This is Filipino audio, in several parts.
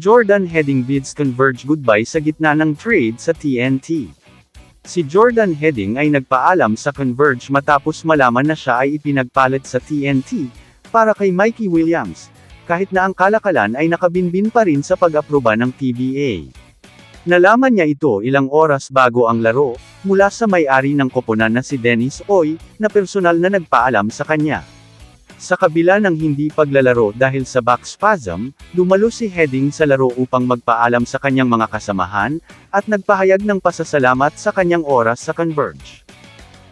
Jordan Heading bids Converge goodbye sa gitna ng trade sa TNT. Si Jordan Heading ay nagpaalam sa Converge matapos malaman na siya ay ipinagpalit sa TNT, para kay Mikey Williams, kahit na ang kalakalan ay nakabinbin pa rin sa pag-aproba ng PBA. Nalaman niya ito ilang oras bago ang laro, mula sa may-ari ng koponan na si Dennis Oy, na personal na nagpaalam sa kanya. Sa kabila ng hindi paglalaro dahil sa back spasm, dumalo si Heading sa laro upang magpaalam sa kanyang mga kasamahan, at nagpahayag ng pasasalamat sa kanyang oras sa Converge.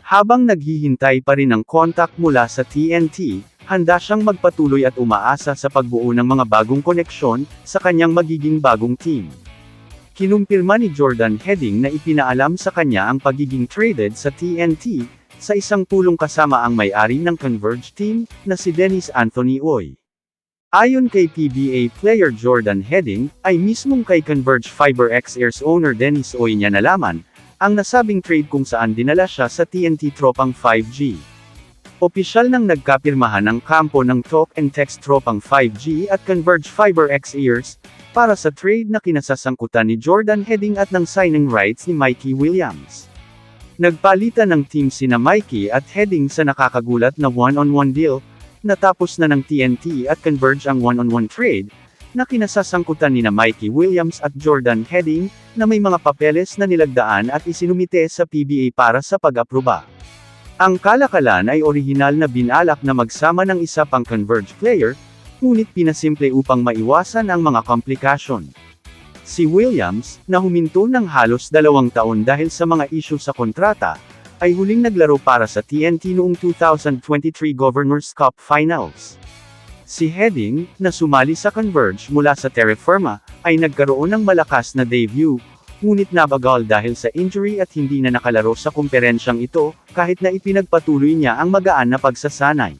Habang naghihintay pa rin ng contact mula sa TNT, handa siyang magpatuloy at umaasa sa pagbuo ng mga bagong koneksyon, sa kanyang magiging bagong team. Kinumpirma ni Jordan Heading na ipinaalam sa kanya ang pagiging traded sa TNT, sa isang pulong kasama ang may-ari ng Converge team, na si Dennis Anthony Oy. Ayon kay PBA player Jordan Heading, ay mismong kay Converge Fiber X-Airs owner Dennis Oy niya nalaman, ang nasabing trade kung saan dinala siya sa TNT Tropang 5G. Opisyal nang nagkapirmahan ng kampo ng Talk and Text Tropang 5G at Converge Fiber X-Airs, para sa trade na kinasasangkutan ni Jordan Heading at ng signing rights ni Mikey Williams. Nagpalitan ng team sina Mikey at Heading sa nakakagulat na one-on-one deal, natapos na ng TNT at Converge ang one-on-one trade, na kinasasangkutan nina Mikey Williams at Jordan Heading, na may mga papeles na nilagdaan at isinumite sa PBA para sa pag-aproba. Ang kalakalan ay orihinal na binalak na magsama ng isa pang Converge player, ngunit pinasimple upang maiwasan ang mga komplikasyon. Si Williams, na huminto ng halos 2 taon dahil sa mga isyu sa kontrata, ay huling naglaro para sa TNT noong 2023 Governors Cup Finals. Si Heading, na sumali sa Converge mula sa Terra Firma, ay nagkaroon ng malakas na debut, ngunit nabagal dahil sa injury at hindi na nakalaro sa kumperensyang ito, kahit na ipinagpatuloy niya ang magaan na pagsasanay.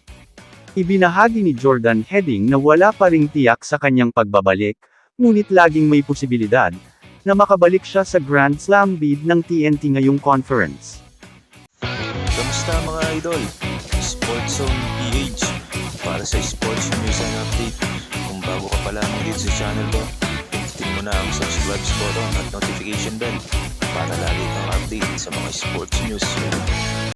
Ibinahagi ni Jordan Heading na wala pa ring tiyak sa kanyang pagbabalik, ngunit laging may posibilidad, na makabalik siya sa Grand Slam bid ng TNT ngayong conference. Kamusta mga idol? Sports Zone PH, para sa sports news and update. Kung bago ka pa lamang dito sa channel ko, pindutin mo na ang subscribe button at notification bell, para lagi kang update sa mga sports news.